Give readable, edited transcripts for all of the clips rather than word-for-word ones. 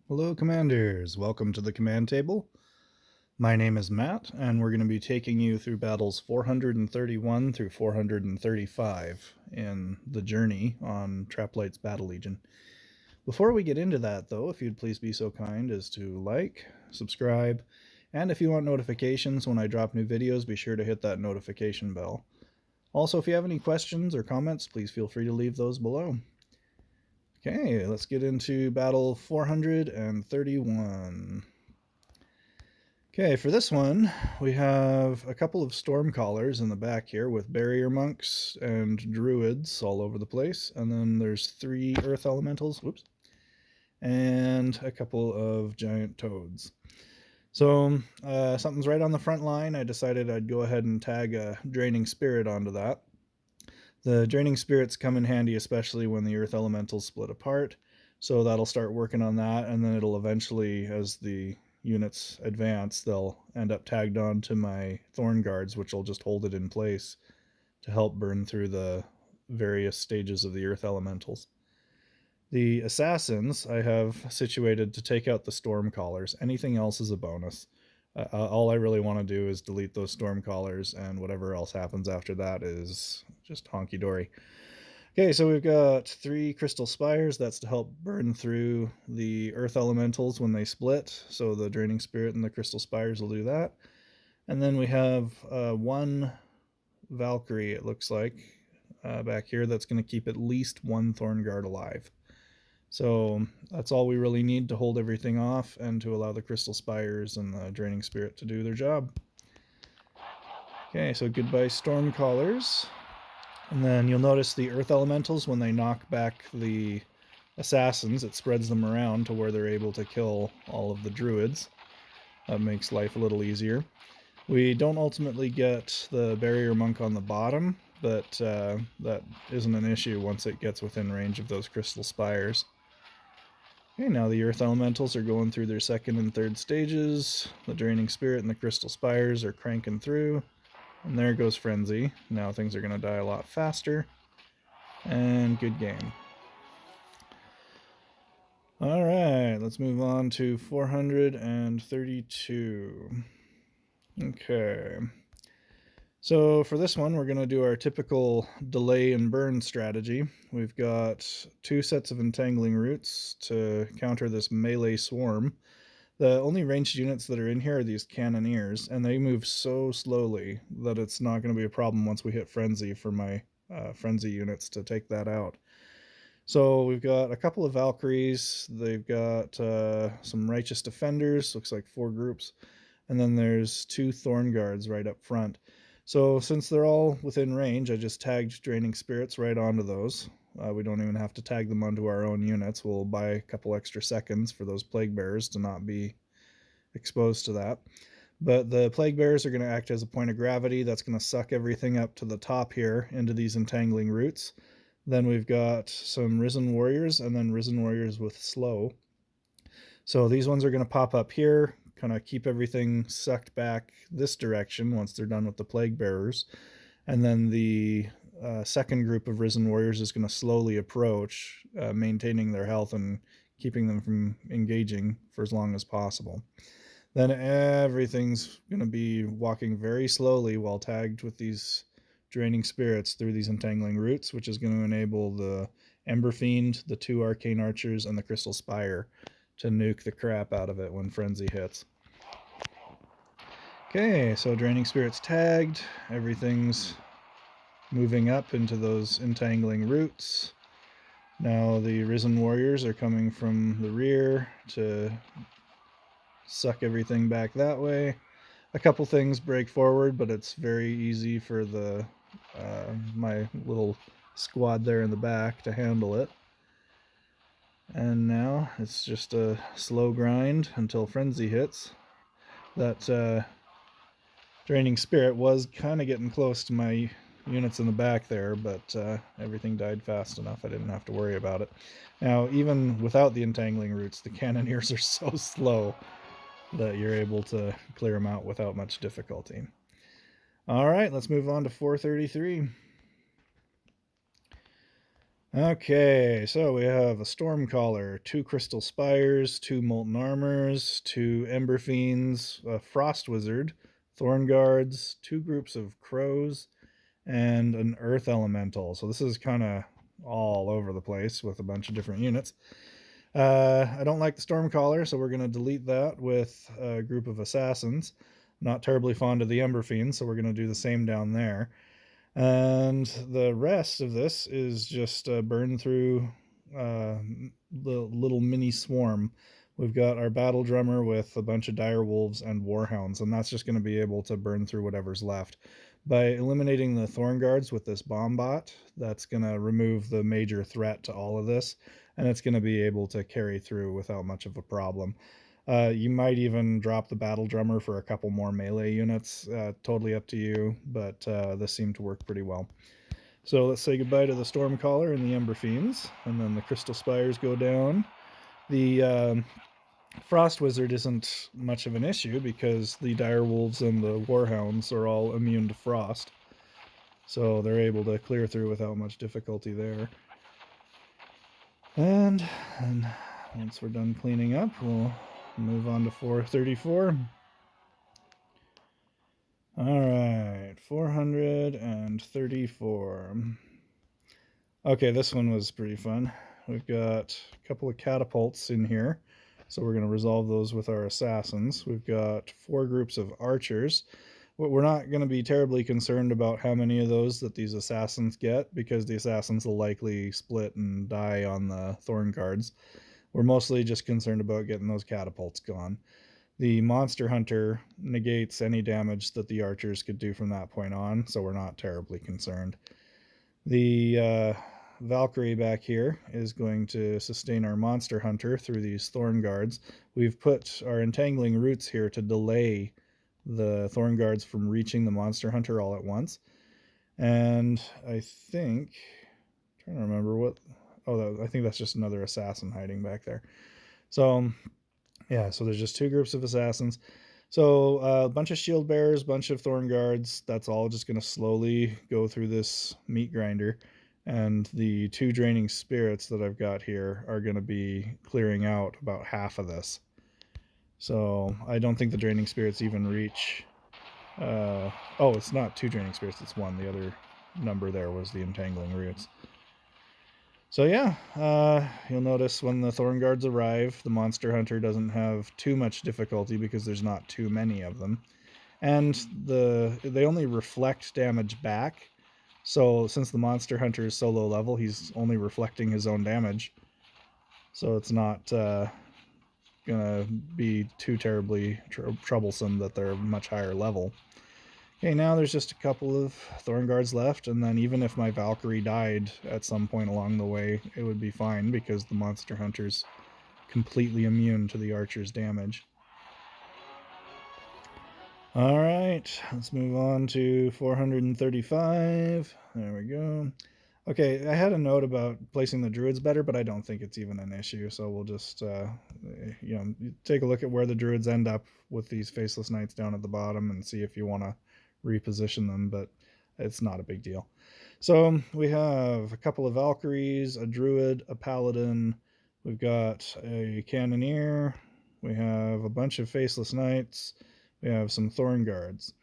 Hello, Commanders. Welcome to the command table. My name is Matt, and we're going to be taking you through battles 431 through 435 in the journey on Traplight's Battle Legion. Before we get into that, though, if you'd please be so kind as to like, subscribe, and if you want notifications when I drop new videos, be sure to hit that notification bell. Also, if you have any questions or comments, please feel free to leave those below. Okay, let's get into battle 431. Okay, for this one, we have a couple of storm callers in the back here with barrier monks and druids all over the place. And then there's 3 earth elementals, whoops, and a couple of giant toads. So something's right on the front line. I decided I'd go ahead and tag a draining spirit onto that. The draining spirits come in handy, especially when the earth elementals split apart. So that'll start working on that, and then it'll eventually, as the units advance, they'll end up tagged on to my thorn guards, which will just hold it in place to help burn through the various stages of the earth elementals. The assassins I have situated to take out the storm callers. Anything else is a bonus. All I really want to do is delete those storm callers, and whatever else happens after that is just honky-dory. Okay, so we've got 3 crystal spires. That's to help burn through the earth elementals when they split. So the draining spirit and the crystal spires will do that. And then we have 1 Valkyrie, it looks like, back here that's going to keep at least 1 thorn guard alive. So that's all we really need to hold everything off and to allow the crystal spires and the draining spirit to do their job. Okay, so goodbye storm callers. And then you'll notice the earth elementals, when they knock back the assassins, it spreads them around to where they're able to kill all of the druids. That makes life a little easier. We don't ultimately get the barrier monk on the bottom, but that isn't an issue once it gets within range of those crystal spires. Okay, now the earth elementals are going through their 2nd and 3rd stages. The draining spirit and the crystal spires are cranking through. And there goes Frenzy. Now things are going to die a lot faster. And good game. Alright, let's move on to 432. Okay. So for this one, we're going to do our typical delay and burn strategy. We've got 2 sets of entangling roots to counter this melee swarm. The only ranged units that are in here are these cannoneers, and they move so slowly that it's not going to be a problem once we hit Frenzy for my Frenzy units to take that out. So we've got a couple of Valkyries, they've got some Righteous Defenders, looks like 4 groups, and then there's 2 Thorn Guards right up front. So since they're all within range, I just tagged Draining Spirits right onto those. We don't even have to tag them onto our own units. We'll buy a couple extra seconds for those Plague Bearers to not be exposed to that. But the Plague Bearers are going to act as a point of gravity. That's going to suck everything up to the top here into these entangling roots. Then we've got some Risen Warriors, and then Risen Warriors with Slow. So these ones are going to pop up here, kind of keep everything sucked back this direction once they're done with the Plague Bearers. And then the second group of Risen Warriors is going to slowly approach, maintaining their health and keeping them from engaging for as long as possible. Then everything's going to be walking very slowly while tagged with these draining spirits through these entangling roots, which is going to enable the Ember Fiend, the 2 Arcane Archers, and the Crystal Spire to nuke the crap out of it when Frenzy hits. Okay, so draining spirits tagged, everything's moving up into those entangling roots. Now the Risen Warriors are coming from the rear to suck everything back that way. A couple things break forward, but it's very easy for the my little squad there in the back to handle it. And now it's just a slow grind until Frenzy hits. That Draining Spirit was kind of getting close to my units in the back there, but everything died fast enough I didn't have to worry about it. Now, even without the entangling roots, the cannoneers are so slow that you're able to clear them out without much difficulty. All right, let's move on to 433. Okay, so we have a Stormcaller, 2 Crystal Spires, 2 Molten Armors, 2 Ember Fiends, a Frost Wizard, Thorn Guards, 2 groups of Crows, and an Earth Elemental. So this is kind of all over the place with a bunch of different units. I don't like the Stormcaller, so we're going to delete that with a group of Assassins. Not terribly fond of the Ember Fiends, so we're going to do the same down there. And the rest of this is just burn through the little mini swarm. We've got our battle drummer with a bunch of dire wolves and warhounds, and that's just going to be able to burn through whatever's left. By eliminating the thorn guards with this bomb bot, that's going to remove the major threat to all of this, and it's going to be able to carry through without much of a problem. You might even drop the battle drummer for a couple more melee units. Totally up to you, but this seemed to work pretty well. So let's say goodbye to the Stormcaller and the Ember Fiends, and then the Crystal Spires go down. The Frost Wizard isn't much of an issue because the Dire Wolves and the Warhounds are all immune to frost. So they're able to clear through without much difficulty there. And once we're done cleaning up, we'll move on to 434. All right, 434. Okay, this one was pretty fun. We've got a couple of catapults in here, so we're going to resolve those with our assassins. We've got 4 groups of archers. We're not going to be terribly concerned about how many of those that these assassins get, because the assassins will likely split and die on the thorn guards. We're mostly just concerned about getting those catapults gone. The monster hunter negates any damage that the archers could do from that point on, so we're not terribly concerned. The Valkyrie back here is going to sustain our monster hunter through these thorn guards. We've put our entangling roots here to delay the thorn guards from reaching the monster hunter all at once. And I think, I'm trying to remember what, I think that's just another assassin hiding back there. So yeah, so there's just 2 groups of assassins. So a bunch of shield bearers, bunch of thorn guards. That's all just going to slowly go through this meat grinder. And the 2 draining spirits that I've got here are going to be clearing out about half of this. So I don't think the draining spirits even reach. Oh, it's not 2 draining spirits, it's 1. The other number there was the entangling roots. So yeah, you'll notice when the thorn guards arrive, the monster hunter doesn't have too much difficulty because there's not too many of them. And they only reflect damage back. So since the monster hunter is so low level, he's only reflecting his own damage. So it's not gonna be too terribly troublesome that they're much higher level. Okay, now there's just a couple of thorn guards left, and then even if my Valkyrie died at some point along the way, it would be fine because the monster hunter's completely immune to the archer's damage. All right, let's move on to 435. There we go. Okay, I had a note about placing the druids better, but I don't think it's even an issue, so we'll just take a look at where the druids end up with these faceless knights down at the bottom and see if you want to reposition them, but it's not a big deal. So we have a couple of Valkyries, a druid, a paladin, we've got a cannoneer, we have a bunch of faceless knights, we have some thorn guards.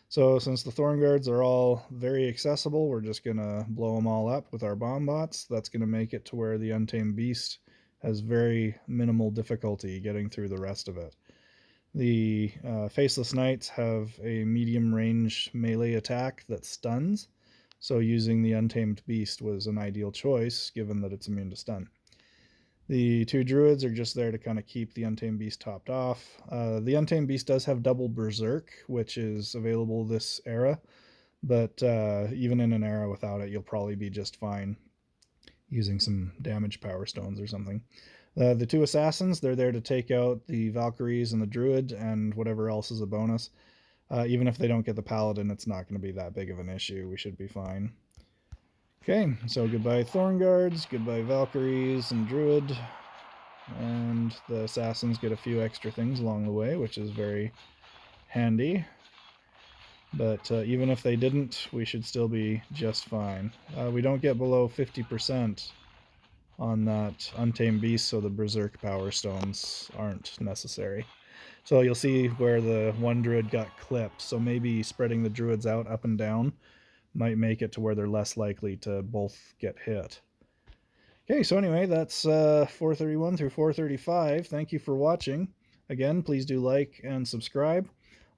So since the thorn guards are all very accessible, we're just going to blow them all up with our bomb bots. That's going to make it to where the Untamed Beast has very minimal difficulty getting through the rest of it. The Faceless Knights have a medium range melee attack that stuns, so using the Untamed Beast was an ideal choice given that it's immune to stun. The 2 druids are just there to kind of keep the Untamed Beast topped off. The Untamed Beast does have double Berserk, which is available this era, but even in an era without it, you'll probably be just fine using some damage power stones or something. The 2 assassins, they're there to take out the Valkyries and the druid and whatever else is a bonus. Even if they don't get the paladin, it's not going to be that big of an issue. We should be fine. Okay, so goodbye Thorn Guards, goodbye Valkyries and Druid, and the Assassins get a few extra things along the way, which is very handy. But even if they didn't, we should still be just fine. We don't get below 50% on that Untamed Beast, so the Berserk Power Stones aren't necessary. So you'll see where the one druid got clipped, so maybe spreading the druids out up and down might make it to where they're less likely to both get hit. Okay, so anyway, that's 431 through 435. Thank you for watching. Again, please do like and subscribe.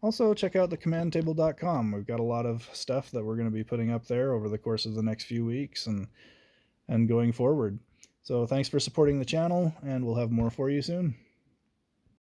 Also, check out thecommandtable.com. We've got a lot of stuff that we're going to be putting up there over the course of the next few weeks and going forward. So thanks for supporting the channel, and we'll have more for you soon.